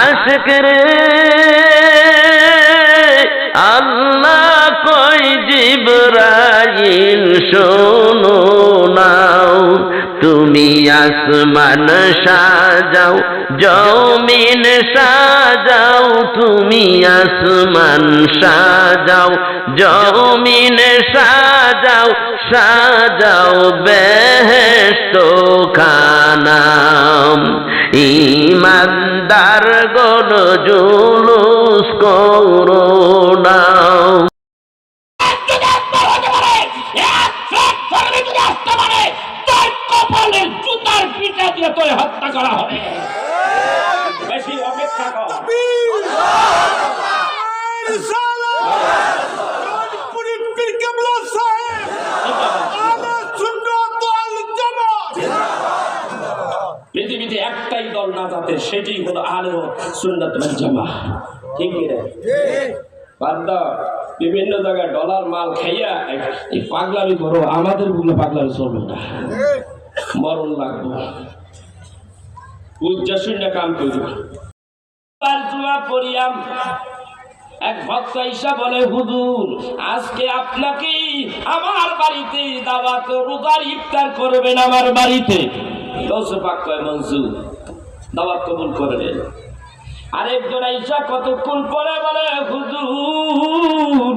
আশিক রে আল্লাহ কই জিবরাইল শোনো নাও, তুমি আসমান সাজাও জমিন সাজাও, তুমি আসমান সাজাও জমিন সাজাও, সাজাও বেহেশত খানা। ইমানদার গণ জুলুস করো না। হত্যা করা হবে, বেশি অপেক্ষা কর। পৃথিবীতে একটাই দল না যাতে, সেটি হলো আহলে সুন্নাত ওয়াল জামাত। ঠিক কি রে? বাদ বিভিন্ন জায়গায় ডলার মাল খাইয়া এই পাগলামি করো, আমাদের গুলো পাগলামি চলবে না, মরণ লাগবে। উজ্জা শূন্য কাম করি। এক ভক্ত ঈশা বলে, হুজুর আজকে আপনাকে আমার বাড়িতে দাওয়াত, রোজার ইফতার করবেন আমার বাড়িতে। দোষে পাক কয় মনজুর, দাওয়াত কবুল করবেন। আরেকজন ঈশা কতক্ষণ পরে বলে, হুজুর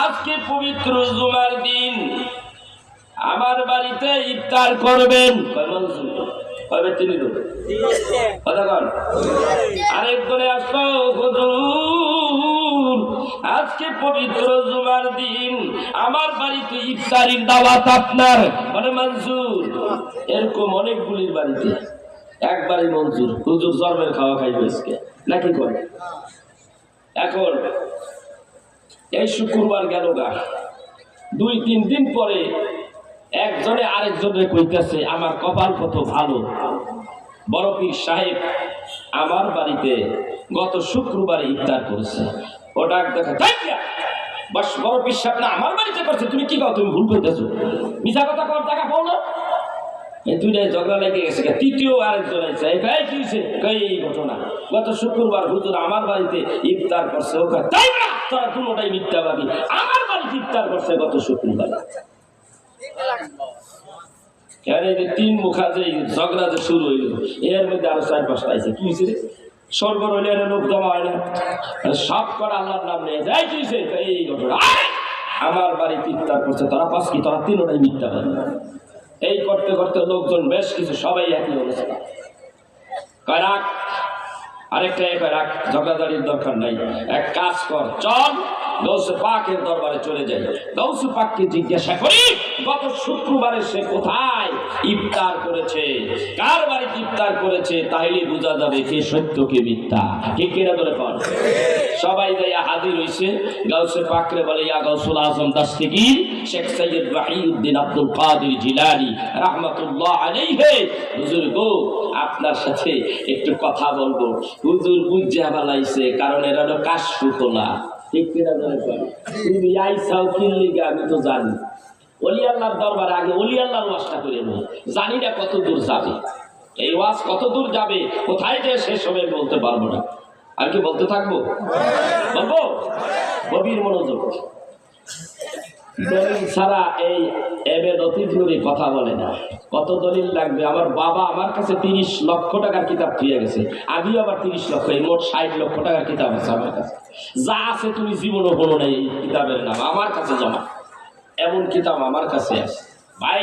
আজকে পবিত্র জুমার দিন আমার বাড়িতে ইফতার করবেন। কয় মনজুর, কবে তিনি কথা কন। আরেকজনে আসলো, হুজুর আজকে পবিত্র জুমার দিন আমার বাড়িতে ইফতারির দাওয়াত আপনার, মানে মনজুর। এরকম অনেকগুলির বাড়িতে একবারই মঞ্জুর, হুজুর জন্মের খাওয়া খাইবে নাকি করে। এখন এই শুক্রবার গেল গা, 2-3 দিন পরে একজনে আরেকজনের কইতেছে, আমার কপাল কত ভালো, বড় পীর সাহেব আমার বাড়িতে গত শুক্রবারে ইফতার করেছে। ও ডাক দেখা, বাস বড় পীর সাহেব না আমার বাড়িতে করছে, তুমি কি কও, তুমি ভুল করতেছো, মিছা কথা কর, টাকা পাও না। এই দুইটাই ঝগড়া লেগে গেছে। তৃতীয় আরেকজন আছে, কি হয়েছে, এই ঘটনা গত শুক্রবার হুজুর আমার বাড়িতে ইফতার করছে। ও তাই না, তোরা দুটোটাই মিথ্যাবাদী, আমার বাড়িতে ইফতার করছে গত শুক্রবার। তিন মুখা যে ঝগড়া যে শুরু হইল, এর মধ্যে আরো 4-5টা আছে। কি হয়েছে, স্বর্গ রইলে লোক জমা হয় না, সব করে আল্লাহর নাম নিয়ে যায়। কি হয়েছে, এই ঘটনা আমার বাড়িতে ইফতার করছে, তোরা পাস কি, তোরা তিনটাই মিথ্যাবাদী। এই করতে করতে লোকজন বেশ কিছু, সবাই একই অবস্থা। কয় রাখ, আরেকটা কয় রাখ, ঝগড়াঝাড়ির দরকার নাই, এক কাজ কর, চল গৌসে পাকের দরবারে চলে যাই। গৌসে পাককে জিজ্ঞাসা করি, গত শুক্রবারে সে কোথায় ইফতার করেছে, কার বাড়িতে ইফতার করেছে, তাইলে বোঝা যাবে কে সত্য কে মিথ্যা। ঠিক কিনা ধরে পান। সবাই যাইয়া হাজির হইছে। গৌসে পাকরে বলে, ইয়া গৌসুল আজম দস্তগীর শেখ সৈয়দ ওয়াহিউদ্দিন আব্দুল কাদের জিলানী রাহমাতুল্লাহ আলাইহি, হুজুর গো আপনার সাথে একটু কথা বলবো। হুজুর বুঝা বালাইছে, কারণ এরা হলো কাশফুতলা। ঠিক কিনা ধরে পান। তুমি আইসাও কিল্লিগা আমি তো জানি, ওলি আল্লাহর দরবারে আগে ওলি আল্লাহর ওয়াজটা করে নেই, জানি না কত দূর যাবে, এই ওয়াজ কত দূর যাবে, কোথায় যে শেষ হবে বলতে পারবো না। আর কি বলতে থাকবো, বলবো, গভীর মনোযোগ। দলিল ছাড়া এই এবেদতির নুরি কথা বলে না। কত দলিল লাগবে? আমার বাবা আমার কাছে 30 লক্ষ টাকার কিতাব দিয়ে গেছে, আমিও আবার 30 লক্ষ, এই মোট 60 লক্ষ টাকার কিতাব আছে আমার কাছে। যা আছে তুমি জীবনও বলো না, এই কিতাবের নাম আমার কাছে জমা, এমন কিতাব আমার কাছে আছে। ভাই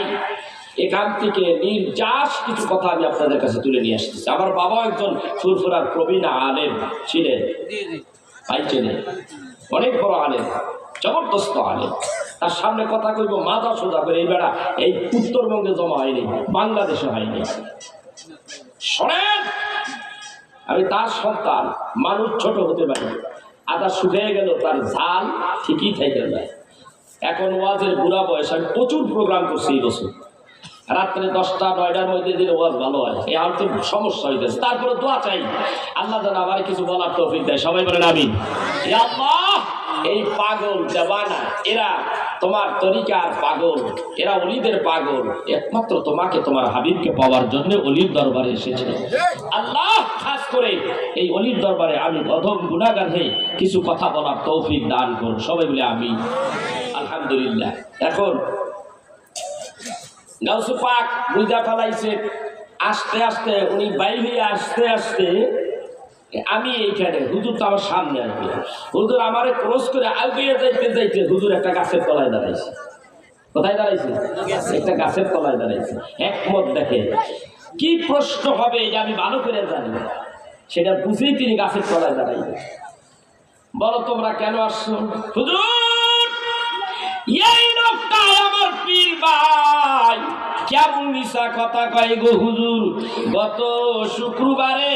এখান থেকে নির্যাস কিছু কথা আমি আপনাদের কাছে তুলে নিয়ে আসতেছি। আমার বাবা একজন ফুরফুরার প্রবীণ আলেম ছিলেন, ভাই চেনেন, অনেক বড় আলেম, জবরদস্ত আলেম। তার সামনে কথা কইব মাথা সোজা করে, এই বেড়া এই উত্তরবঙ্গে জমা হয়নি, বাংলাদেশে হয়নি। শোনেন, আমি তার সন্তান, মানুষ ছোট হতে পারে, আদা শুকিয়ে গেল তার ঝাল ঠিকই থেকে যায়। এখন ওয়াজের বুড়া বয়স, আমি প্রচুর প্রোগ্রাম করছি এই বছর, রাত্রে 10টা-9টার মধ্যে দিলে ওয়াজ ভালো হয়, এই আর তো সমস্যা হইতেছে। তারপরে দোয়া চাই, আল্লাহ যেন আমার কিছু বলার তৌফিক দেয়। সবাই বলেন আমিন। আল্লাহ এই পাগল দেওয়ানা এরা তোমার তরিকার পাগল, এরা অলিদের পাগল, একমাত্র তোমাকে তোমার হাবিবকে পাওয়ার জন্য অলির দরবারে এসেছে। আল্লাহ খাস করে এই অলির দরবারে আমি অধম গুনাহগার হয়ে কিছু কথা বলার তৌফিক দান করুন। সবাই বলে আমি আলহামদুলিল্লাহ। এখন গাউসু পাক বুঝা ফেলাইছে, আস্তে আস্তে উনি বাইর হয়ে আস্তে আস্তে আমি এইখানে, হুজুর তো আমার সামনে আসবে, হুজুর আমারে ক্রস করে আগিয়ে যাইতে যাইতে হুজুর একটা গাছের তলায় দাঁড়াইছে। কোথায় দাঁড়াইছে? একটা গাছের তলায় দাঁড়াইছে। একমত দেখে কি প্রশ্ন হবে এটা আমি ভালো করে জানি, সেটা বুঝেই তিনি গাছের তলায় দাঁড়াইবে। বলো তোমরা কেন আসছো? হুজুর এই লোকটা আমার পীর ভাই, কেমন মিশা কথা কয় গো হুজুর, গত শুক্রবারে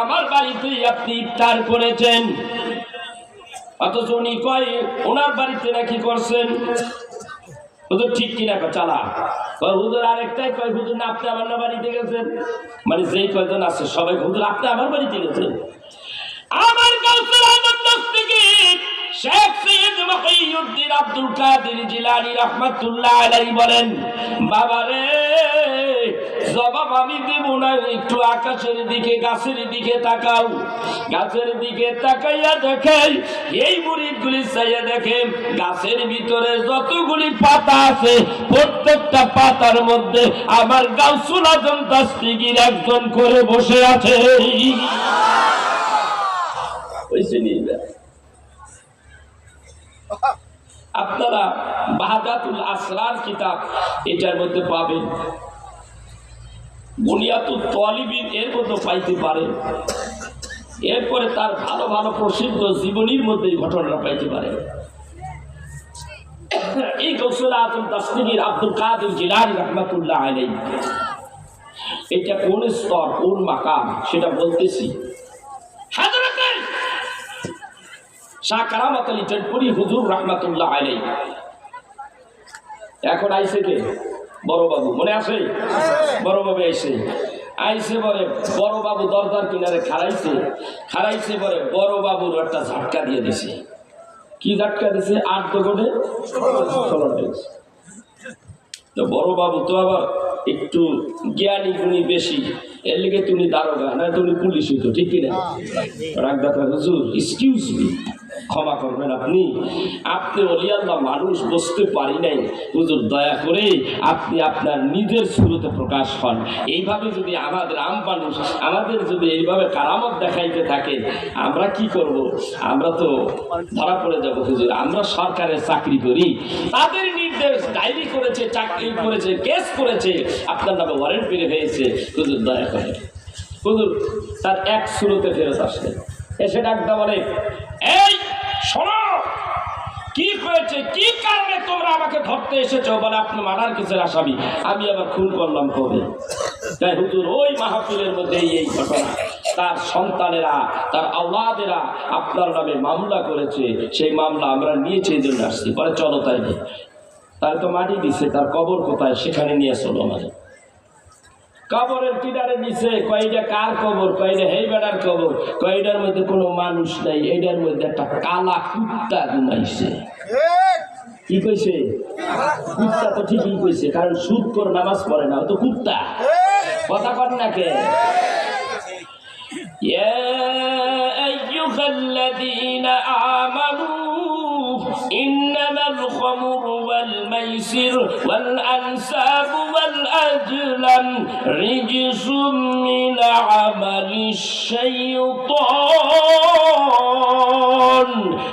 আমার বাড়িতে আপনি ইফতার করেছেন, অথচ উনি কয় ওনার বাড়িতে নাকি করছেন। হুজুর ঠিক কিনা চালা কয় হুজুর, আরেকটাই কয় হুজুর না আপনি আমার না বাড়িতে গেছেন, মানে যেই কয়জন আছে সবাই হুজুর আপনি আমার বাড়িতে গেছেন। আমার গাউসুল আজম দস্তগীর শেখ সৈয়দ মহিউদ্দিন আব্দুল কাদের জিলানী রাহমাতুল্লাহ আলাইহি বলেন, বাবা রে জবাব আমি দেব না, একটু আকাশের দিকে গাছের দিকে তাকাও। গাছের দিকে তাকাইয়া দেখেন এই মুরিদগুলি চাইয়া দেখেন গাছের ভিতরে যতগুলি পাতা আছে প্রত্যেকটা পাতার মধ্যে আমার গাউসুল আজম দস্তগীর একজন করে বসে আছে। আপনারা বাহাদাতুল আসরার কিতাব এটার মধ্যে পাবেন, বুনিয়াতুত তালিবিন এর মধ্যে পাইতে পারেন, এরপরে তার ভালো ভালো প্রসিদ্ধ জীবনীর মধ্যে এই ঘটনাটা পাইতে পারেন। এই গাউসুল আজম দস্তগীর আব্দুল কাদের জিলানী রাহমাতুল্লাহ আলাইহি, এটা কোন স্তর কোন মাকাম সেটা বলতেছি। শাহ কারামাত আলী টেনপুরি হুজুর রাহমাতুল্লাহ আলাইহি এখন আইছে কে? বড় বাবু, মনে আছে? বড় বাবু আইছে বলে বড় বাবু দরজার কিনারে খাড়াইছে বলে বড় বাবুর একটা ঝাটকা দিয়ে দিছে। কি ঝাটকা দিছে? 8 দোগড়ে 16 দিয়েছে। তো বড় বাবু তো আবার একটু জ্ঞানী গুণী বেশি, এর লিগে তুমি দারোগা না তুমি পুলিশ হইতো, ঠিক কিনা? রাগ দেখা হুজুর এক্সকিউজ মি, ক্ষমা করবেন আপনি ওলি আল্লাহ মানুষ বুঝতে পারি নাই হুজুর, দয়া করে আপনি আপনার নিজের শুরুতে প্রকাশ হন। এইভাবে যদি আমাদের আম মানুষ আমাদের যদি এইভাবে কারামত দেখাইতে থাকে আমরা কি করব? আমরা তো ধরা পড়ে যাব হুজুর। আমরা সরকারের চাকরি করি, তাদের নির্দেশ ডায়েরি করেছে, চাকরি করেছে, কেস করেছে, আপনার নামে ওয়ারেন্ট বের হয়েছে, হুজুর দয়া করে। হুজুর তার এক শুরুতে ফেরত আসলেন, এসে ডাকটা বলে এই শোনো, কি হয়েছে, কি কারণে তোমরা আমাকে ধরতে এসেছো? বলে আপনি মার্ডার কেসের আসামি। আমি আবার খুন করলাম কবে? তাই হুজুর ওই মাহফিলের মধ্যে এই ঘটনা, তার সন্তানেরা তার আওলাদেরা আপনার নামে মামলা করেছে, সেই মামলা আমরা নিয়েছি, এই জন্য আসছি। বলে চলো তাই নিয়ে, তার তো মাটি দিছে, তার কবর কোথায় সেখানে নিয়ে চলো। আমাদের কবরের কিনারে নিচে কয়টা কার কবর, কয়টা হেই বেড়ার কবর, কয়টার মধ্যে কোনো মানুষ নাই, এইটার মধ্যে একটা কালা কুত্তা ঘুমাইছে। কি কইছে? কুত্তা তো ঠিকই কইছে, কারণ সুদ করে নামাজ পড়ে না, ও তো কুত্তা। কথা কর না কে? ইয়া আইয়ুহাল্লাযীনা আমানু ইন্নামাল খামরু ওয়াল মাইসির ওয়াল আনসাবু ওয়াল আজলাম রিজসুম মিন আমালিশ শাইতান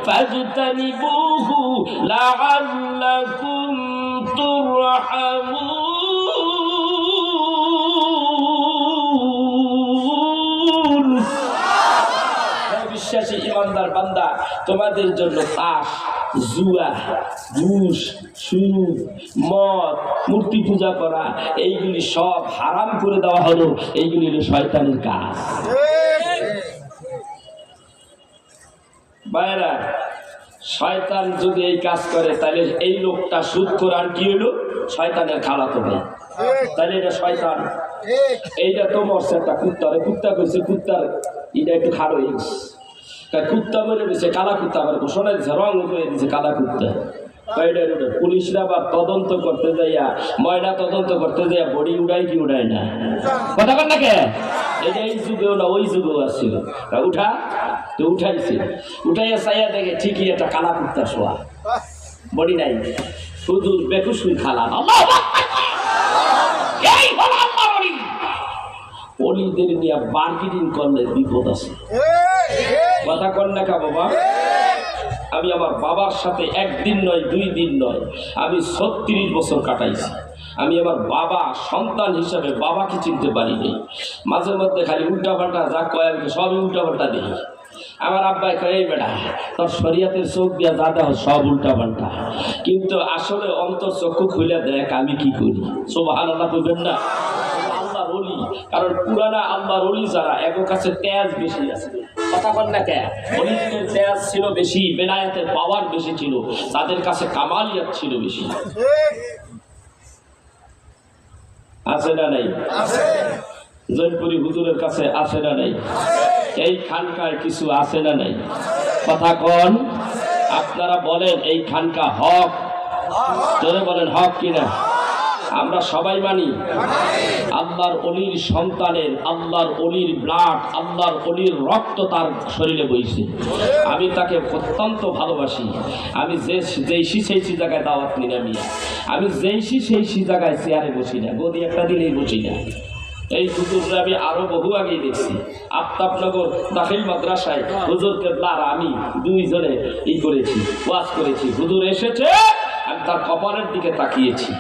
ফাজতানিবুহু লাআল্লাকুম তুরহামুন। বিশ্বাসী ইমানদার বান্দা, তোমাদের জন্য তাস, জুয়া, ঘুষ, সুদ, মদ, মূর্তি পূজা করা এইগুলি সব হারাম করে দেওয়া হলো। এইগুলি হলো শয়তানের কাজ। ভাইরা, শয়তান যদি এই কাজ করে তাহলে এই লোকটা সুদ করার কি হলো? শয়তানের খালাতো ভাই। তাহলে এটা শয়তান, এইটা তো মরছে একটা কুত্তারে, কুত্তা কইছে কুত্তার এটা একটু খাড়ো হয়েছে, কুত্তা বলে দিছে কালা কুত্তা, আবার ঘোষণা দিচ্ছে রং করে দিচ্ছে কালা কুত্তা। পুলিশরা বা তদন্ত করতে যাইয়া ময়না তদন্ত করতে যাইয়া বডি উড়াই কি উড়ায় না কথা বল না কে এটা এই যুগেও না ওই যুগেও আসছিল উঠা তো উঠাইছে উঠাইয়া চাইয়া দেখে ঠিকই একটা কালা কুত্তা শোয়া বডি নাই হুজুর বেকুসুই খালা অলিদের নিয়ে বার্গেনিং করলে বিপদ আছে কথা কর না কা বাবা আমি আমার বাবার সাথে একদিন নয় 2 দিন নয় আমি 36 বছর কাটাইছি আমি আমার বাবা সন্তান হিসাবে বাবাকে চিনতে পারিনি মাঝে মধ্যে খালি উল্টাপাল্টা যা কয় আমি সবই উল্টাপাল্টা দিই আমার আব্বাই কয় এই বেটা তোর শরীয়তের চোখ দিয়া যা দেওয়া সব উল্টাপাল্টা কিন্তু আসলে অন্তর চক্ষু খুলে দেখ আমি কি করি সুবহানাল্লাহ কইবেন না আল্লাহর ওলি কারণ পুরানা আল্লাহর ওলি যারা এর কাছে তেজ বেশি আছে কথা বল না কে ওলিদের তেজ ছিল বেশি বেলায়েতের পাওয়ার বেশি ছিল তাদের কাছে কামালিয়াত ছিল বেশি আছে না নাই আছে জয়পুরি হুজুরের কাছে আছে না নাই এই খানকায় কিছু আছে না নাই কথা কোন আপনারা বলেন এই খানকা হক জোরে বলেন হক কিনা আমরা সবাই মানি আল্লাহর ওলির সন্তানের আল্লাহর ওলির ব্লাড আল্লাহর ওলির রক্ত তার শরীরে বইছে আমি তাকে অত্যন্ত ভালোবাসি আমি যেই সেই জায়গায় দাওয়াত নিই না আমি যেই সেই জায়গায় চেয়ারে বসি না গদি একটা দিনেই বসি না এই হুজুররা আমি আরো বহু আগেই দেখছি আফতাবনগর দাখিল মাদ্রাসায় হুজুর কেবলার আমি 2 জনে করেছি ওয়াজ করেছি হুজুর এসেছে আমি তার কপালের দিকে তাকিয়েছি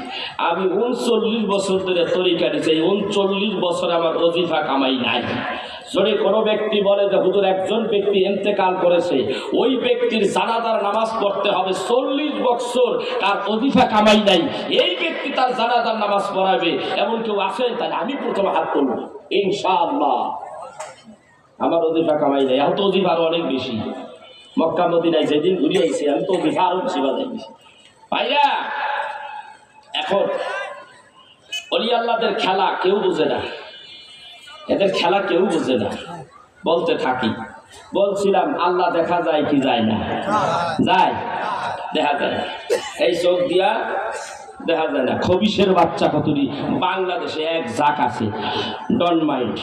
আমি 39 বছর ধরে তরিকা নিয়েছি 39 বছর আমার ওজিফা কামাই নাই যদি কোনো ব্যক্তি বলে যে হুজুর একজন ব্যক্তি ইন্তেকাল করেছে ওই ব্যক্তির জানাজার নামাজ পড়তে হবে 40 বছর তার ওজিফা কামাই নাই এই ব্যক্তি তার জানাজার নামাজ পড়াবে এমন কেউ আসেন তাহলে আমি প্রথমে হাত তুলব ইনশাআল্লাহ আমার ওজিফা কামাই নাই এখন তো ওজিফা আরো অনেক বেশি মক্কা মদিনায় যেদিন ঘুরে আইছি আমি তো ওজিফা আরো বেশি বাজাইছি ভাইরা এখন ওলি আল্লাহদের খেলা কেউ বুঝে না এদের খেলা কেউ বুঝে না বলতে থাকি বলছিলাম আল্লাহ দেখা যায় কি যায় না যায় দেখা যায় এই চোখ দিয়া দেখা যায় না খবিসের বাচ্চা কতটি বাংলাদেশে এক জাক আছে ডন্ট মাইন্ড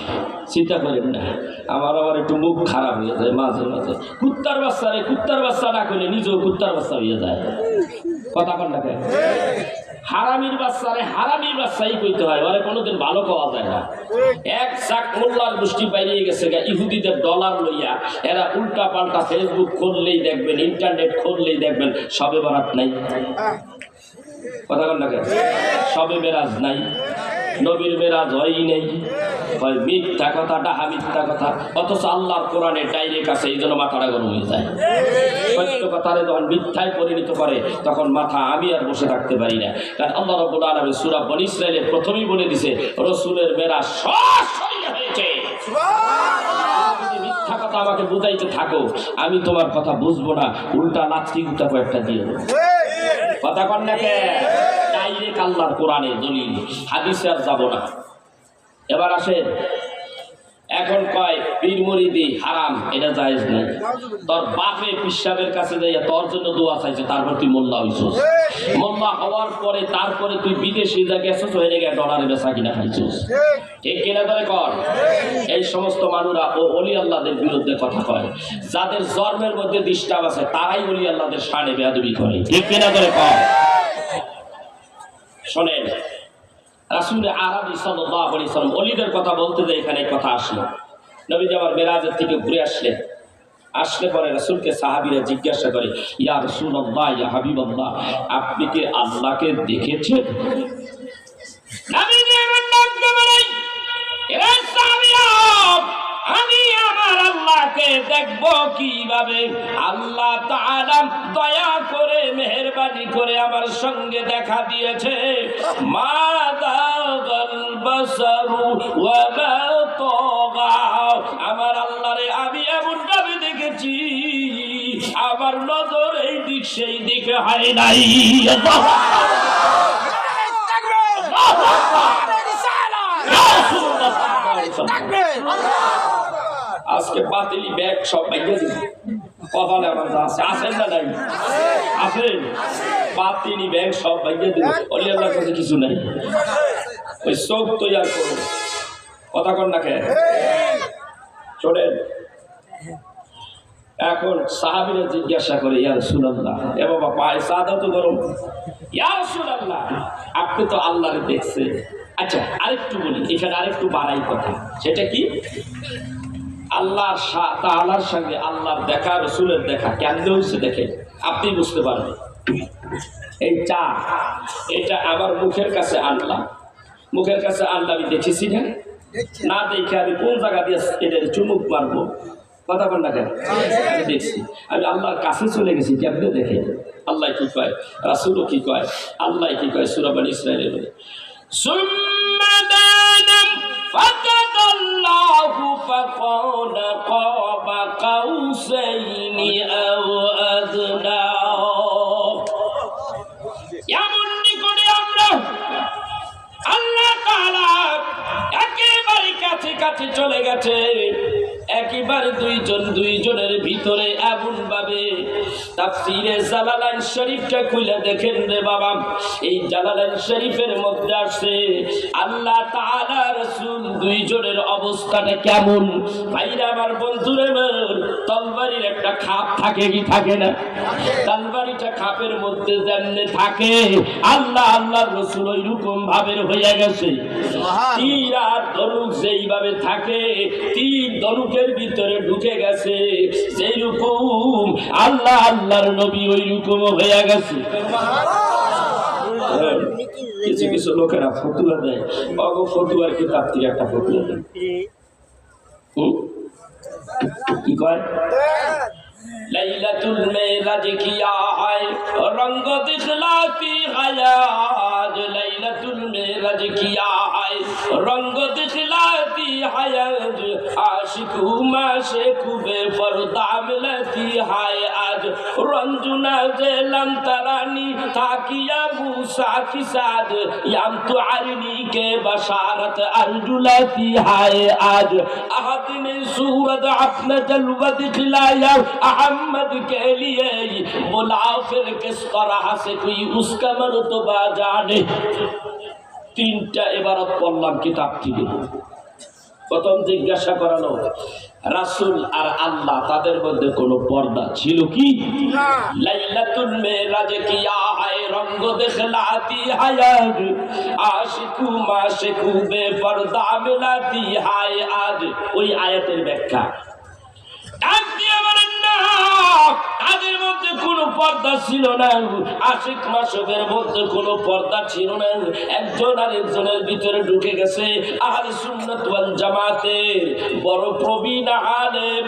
চিন্তা করেন না আমার একটু মুখ খারাপ হয়ে যায় মাঝে মাঝে কুত্তার বাচ্চা না করলে নিজেও কুত্তার বাচ্চা হয়ে যায় কথা কন না হারামির বাচ্চাই কইতে হয় ওরে কোনোদিন ভালো পাওয়া যায় না এক চাক মোল্লার গোষ্ঠী বাইরে গেছে ইহুদিদের ডলার লইয়া এরা উল্টা পাল্টা ফেসবুক খুললেই দেখবেন ইন্টারনেট খুললেই দেখবেন সবে বরাত নাই কথা বল না সবে মেরাজ নাই নবীর মেরাজ হয়ই নেই মিথ্যা কথা ডাহা মিথ্যা কথা অথচ আল্লাহর কোরআনে ডাইরেক্ট আছে এই জন্য মাথাটা গরম হয়ে যায় সত্য কথারে যখন মিথ্যায় পরিণত করে তখন মাথা আমি আর বসে থাকতে পারি না কারণ আল্লাহ রাব্বুল আলামিন সূরা বনী ইসরাঈলের প্রথমেই বলে দিয়েছে রাসূলের মেরাজ সরাসরি হয়েছে মিথ্যা কথা আমাকে বুঝাইতে থাকো আমি তোমার কথা বুঝবো না উল্টা লাচকি গুতা কয়েকটা দিয়ে দেবো কথা কন না কে ডাইরেক্ট আল্লাহর কোরআনে দলিল হাদিসে আর যাব না এবার আসেন এখন কয় পীর মুরিদি হারাম এটা জায়েজ নাই তোর বাপে পিসাবের কাছে যাইয়া তোর জন্য দোয়া চাইছে তারপর তুই মোল্লা হইছস মোল্লা হওয়ার পরে তারপরে তুই বিদেশে যা গেছস হয়ে গিয়ে ডলারে বেচা কিনা খাইছস ঠিক কিনা ধরে কর এই সমস্ত মানুষরা ও ওলি আল্লাহদের বিরুদ্ধে কথা কয় যাদের জন্মের মধ্যে ডিস্টার্ব আছে তারাই ওলি আল্লাহদের শানে বেয়াদবি করে ঠিক কিনা ধরে কর শোনেন রাসূল আরবি সাল্লাল্লাহু আলাইহি সাল্লাম ওলিদের কথা বলতে যে এখানে কথা আসলো নবীজি আবার মেরাজের থেকে ঘুরে আসলে পরে রাসূলকে সাহাবীরা জিজ্ঞাসা করে ইয়া রাসূলুল্লাহ ইয়া হাবিবাল্লাহ আপনি কি আল্লাহকে দেখেছেন নবীজি আমার নাম বলে এরা সাহাবীরা আমি আমার আল্লাহকে দেখব কিভাবে আল্লাহ তাআলা দয়া করে মেহেরবানি করে আমার সঙ্গে দেখা দিয়েছে মাযাগাল বাসারু ওয়া মা তাগা আমার আল্লাহরে আমি এমন ভাবে দেখেছি আমার নজর এই দিক সেই দিকে হয় নাই আজকে বাতিলি ব্যাগ সব ভাইয়া দিবে কপালে আমার যা আছে, আছেন না নাই? আছেন? বাতিনি ব্যাংক সব ভাইয়া দিল, অলি আল্লাহর কাছে কিছু নাই। ওই চোখ তৈয়ার করো, কথা কন না কেন? শোনেন, এখন সাহাবীরা জিজ্ঞাসা করে, ইয়া রাসূলুল্লাহ, এ বাবা পায়ে চা দাও তো গরম। ইয়া রাসূলুল্লাহ, আপনি তো আল্লাহরে দেখছেন। আচ্ছা আরেকটু বলি, এখানে আরেকটু বাড়াই কথা, সেটা কি? আল্লাহর তাআলার সঙ্গে আল্লাহর দেখা, রাসূলের দেখা কেমনে হয়েছে দেখেন, আপনি বুঝতে পারবেন। এই চা, এটা আমার মুখের কাছে আনলাম, মুখের কাছে আনলাম, আমি দেখেছি না? না দেখে আমি কোন জায়গা দিয়ে এদের চুমুক মারবো, কথা বল না কেন? আমি দেখছি, আমি আল্লাহর কাছে চলে গেছি, কেমনে দেখে? আল্লাহ কি কয়, রাসূলও কি কয়, আল্লাহ কি কয় সূরা বনী ইসরাঈলে বলে, সুম্মা দানা ফাতাদাল্লাহু ফাকানা কাবা কাউসাইনি আও আদনা। এমন নিকটে আমরা আল্লাহ তাআলা একেবারে কাছে কাছে চলে গেছে, একেবারে দুইজনের ভিতরে এমন ভাবে। তাফসীরে জালালাইন শরীফটা খুলে দেখেন রে বাবা, এই জালালাইন শরীফের মধ্যে আছে আল্লাহ তাআলা রাসূল দুইজনের অবস্থাটা কেমন। ভাইরা আমার, বন্ধুরে আমার, তলবারির একটা খাপ থাকে কি থাকে না? তলবারিটা খাপের মধ্যে যেমনে থাকে, আল্লাহ আল্লাহর রাসূল ওইরকম ভাবের হয়ে গেছে। তীর আর ধনুক যেইভাবে থাকে, তীর ধনুকের ভিতরে ঢুকে গেছে, সেই রকম আল্লাহ আল্লাহর নবী ওই রকম হয়ে গেছে। কিছু কিছু লোকেরা ফতুয়া দেয়, অগ ফতুয়ার কিতাব থেকে একটা ফতুয়া দেয়, কি কয়? লাইলাতুল মেরাজ কিয়া হায় রঙ্গ দিখলাতি হায়াত, লাইলাতুল মেরাজ কিয়া হায় রঙ্গ দিখলাতি হায়াত, আশিক মাশে কুবে পর্দা মিলতি হায় আজ, রঞ্জুনা জেলাম তারানি তাকিয়া মুসা কি সাদ, ইয়াম তু আরনি কে বশারত আরজুলাতি হায় আজ, আহাদ ने सूरत अपने जलवा दिखलाया अहमद के लिए, बोला फिर किस तरह से कोई उसका मर्तबा जाने। তিনটা ইবারত পড়লাম কিতাব থেকে। প্রথম জিজ্ঞাসা করালো, রাসূল আর আল্লাহ তাদের মধ্যে কোনো পর্দা ছিল কি? লাইলাতুল মেরাজ কিয়া হায় রঙ্গ দিখলাতি হায়াত, আশিকু মাশিকু বে পর্দা মিলাতি হায় আজ। ওই আয়াতের ব্যাখ্যা তাদের মধ্যে কোনো পর্দা ছিল না, আশিক মাশুকের মধ্যে কোনো পর্দা ছিল না, একজন আরেকজনের ভিতরে ঢুকে গেছে। আহলে সুন্নাত ওয়াল জামাতের বড় প্রবীণ আলেম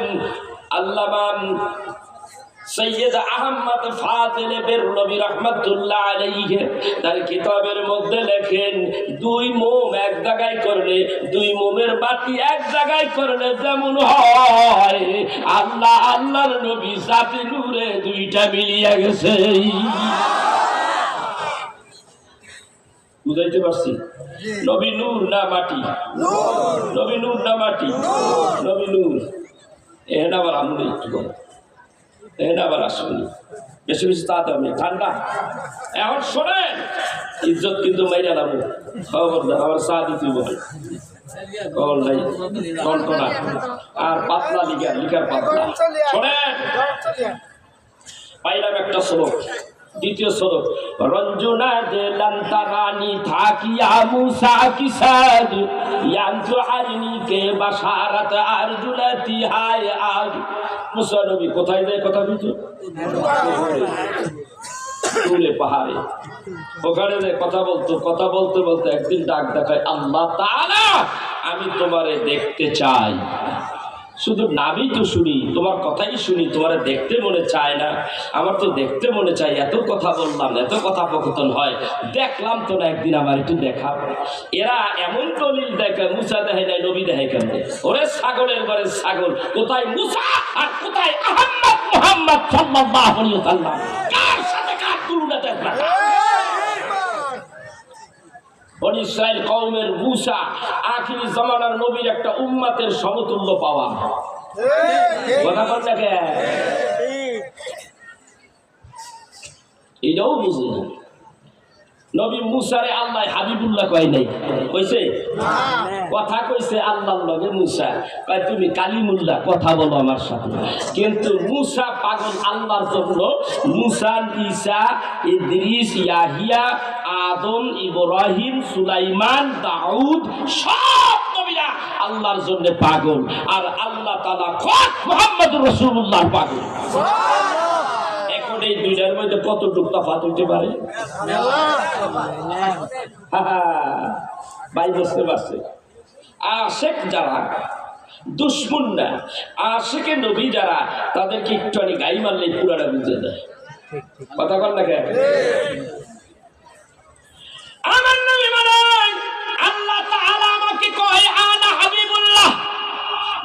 আল্লামা সৈয়দ আহমদ ফাজিল বেরলভী রাহমাতুল্লাহ আলাইহি তার কিতাবের মধ্যে লেখেন, দুই মোম এক জায়গায় করলে, দুই মোমের বাতি এক জায়গায় করলে যেমন হয়, আল্লাহ আল্লাহর নবী জাতি নূরে দুইটা মিলিয়ে গেছে। বুঝাইতে পারছি? নবী নূর না মাটি? নবী নূর না মাটি? নবী নূর। এটা আবার আমলে একটু বল, এটা আবার আসুনি বেশি বেশি তা দামি ঠান্ডা। এখন শোনেন, ইজ্জত কিন্তু মাইরা নামো, খবরদার আমার চা দিতে বলে কল নাই, কল্পনা আর পাতলা লিকার পাতলা। শোনেন, পাইলাম একটা শ্লোক, দ্বিতীয় শ্লোক, রঞ্জনা জেলান তারানি থাকিয়া মুসা কি সাদ, ইয়ানতু আরনি কে বাশারাত আরজুলাতি হায় আজ। মুসা নবী কোথায় যায় কথা বলতো? তুলে পাহাড়ে, ওখানে যে কথা বলতো, কথা বলতে বলতে একদিন ডাক দেখায়, আল্লাহ তাআলা আমি তোমারে দেখতে চাই। শুধু নামই তো শুনি, তোমার কথাই শুনি, তোমার দেখতে মনে চায় না। আমার তো দেখতে মনে চাই, এত কথা বললাম, এত কথোপকথন হয়, দেখলাম তো না, একদিন আমার একটু দেখা। এরা এমন দলিল দেখে, মুসা দেখে নাই, নবী দেখে কেন? ওরে ছাগলের ঘরে ছাগল, কোথায় মুসা আর কোথায় আহমদ মুহাম্মদ সাল্লাল্লাহু আলাইহি ওয়াসাল্লাম? কার সাথে কার তুলনা দেখবা? বনী ইসরাইল কওমের মুসা আখিরি জামানার নবীর একটা উম্মতের সমতুল্য পাওয়া। কথা বলতে এটাও বুঝে না। নবী মুসারে আল্লাহ হাবিবুল্লাহ কয় নাই, কইছে? কথা কইছে আল্লাহর লগে মুসা, কয় তুমি কালিমুল্লাহ কথা বলো আমার সাথে। কিন্তু মুসা পাগল আল্লাহর জন্য। মুসা, ঈসা, ইদ্রিস, ইয়াহিয়া, আদম, ইব্রাহিম, সুলাইমান, দাউদ সব নবীরা আল্লাহর জন্য পাগল। আর আল্লাহ তাআলা খোদ মুহাম্মদুর রাসূলুল্লাহ পাগল। এই দুইটার মধ্যে কতটুকু তফাৎ হইতে পারে? ভাই বুঝতে পারছে? আশিক যারা, দুশ্মন না, আশিকে নবী যারা, তাদেরকে একটুখানি গাই মারলে পুরাটা বুঝে যায়। কথা বল না কেন? আমার নবী মানে আল্লাহ তাআলা আমাকে কয় আনা হাবিবুল্লাহ।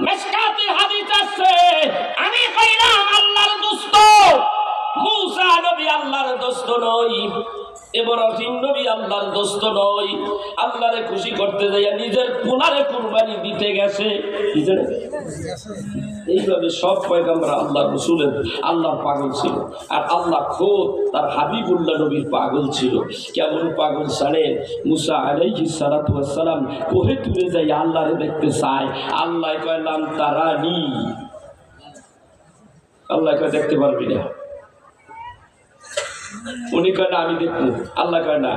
মিশকাতে হাদিস আছে, আমি কইলাম আল্লাহর দোস্ত। মুসা নবী আল্লাহর দোস্ত নয়, ইব্রাহিম নবী আল্লাহর দোস্ত নয়। আল্লাহরে খুশি করতে যাইয়া নিজের পোলারে কুরবানি দিতে গেছে। এইভাবে সব পয়গম্বর আল্লাহ রাসূলের আল্লাহর পাগল ছিল। আর আল্লাহ খোদ তার হাবিবুল্লাহ নবীর পাগল ছিল। কেমন পাগল জানেন? মুসা আলাইহিস সালাতু ওয়াস সালাম কোহে তুলে যাই আল্লাহরে দেখতে চায়। আল্লাহ কইলাম তারানি, আল্লাহ কয় দেখতে পারবি না। উনি কয় না আমি দেখবো, আল্লাহ কয় না,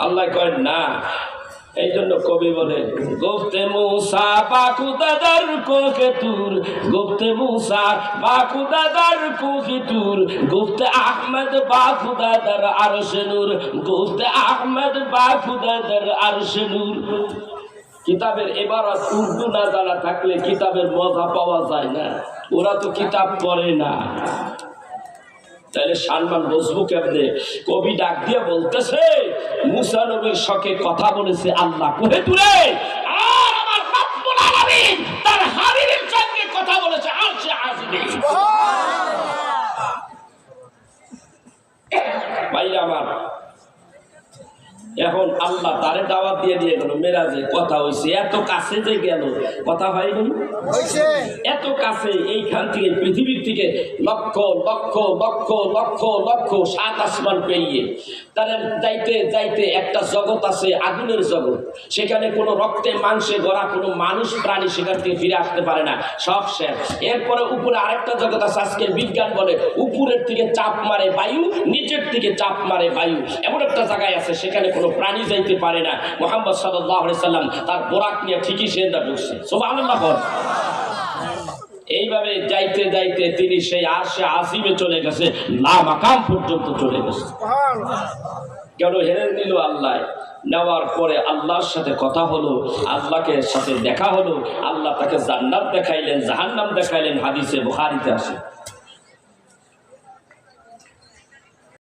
আল্লাহ কয় না। এই জন্য কবি বলে গোফতে মুসা বাকুদাদার কোকে তুর, গোফতে মুসা বাকুদাদার কোকে তুর, গোফতে আহমদ বাকুদাদার আরশে নূর, গোফতে আহমদ বাকুদাদার আরশে নূর। কিতাবের এবারত উর্দু না জানা থাকলে কিতাবের মজা পাওয়া যায় না। ওরা তো কিতাব পড়ে না, তাহলে সম্মান বুঝবো কেমনে? কবি ডাক দিয়ে বলতেছে মুসা নবীর শখে কথা বলেছে আল্লাহ কোহে তুলে, আর আমার রব্বুল আলামিন তার হাবিবের সঙ্গে কথা বলেছে আরশে আজিমে। ভাইরা আমার, এখন আল্লাহ তারে দাওয়াত দিয়ে দিয়ে গেল মেরাজে, কথা হইছে। এত কাছে যে গেল, কথা হয়নি? এত কাছে, এইখান থেকে পৃথিবীর থেকে লক্ষ লক্ষ লক্ষ লক্ষ লক্ষ 7 আসমান পেরিয়ে তারা যাইতে যাইতে একটা জগৎ আছে, আগুনের জগৎ। সেখানে কোনো রক্তে মাংসে গড়া কোনো মানুষ প্রাণী সেখান থেকে ফিরে আসতে পারে না, সব শেষ। এরপরে উপরে আরেকটা জগৎ আছে, আজকের বিজ্ঞান বলে উপরের থেকে চাপ মারে বায়ু, নিচের থেকে চাপ মারে বায়ু। এমন একটা জায়গায় আছে সেখানে কোনো প্রাণী যাইতে পারে না। মুহাম্মদ সাল্লাল্লাহু আলাইহি সাল্লাম তার বোরাক নিয়ে ঠিকই সেটা ঢুকছে। সুবহানাল্লাহ। এইভাবে যাইতে যাইতে তিনি সেই আরশে আজিমে চলে গেছে, লা মাকাম পর্যন্ত চলে গেছে। কেন হেরে নিল আল্লাহ? নেওয়ার পরে আল্লাহর সাথে কথা হলো, আল্লাহকে সাথে দেখা হলো। আল্লাহ তাকে জান্নাত দেখাইলেন, জাহান্নাম দেখাইলেন। হাদিসে বুখারীতে আছে।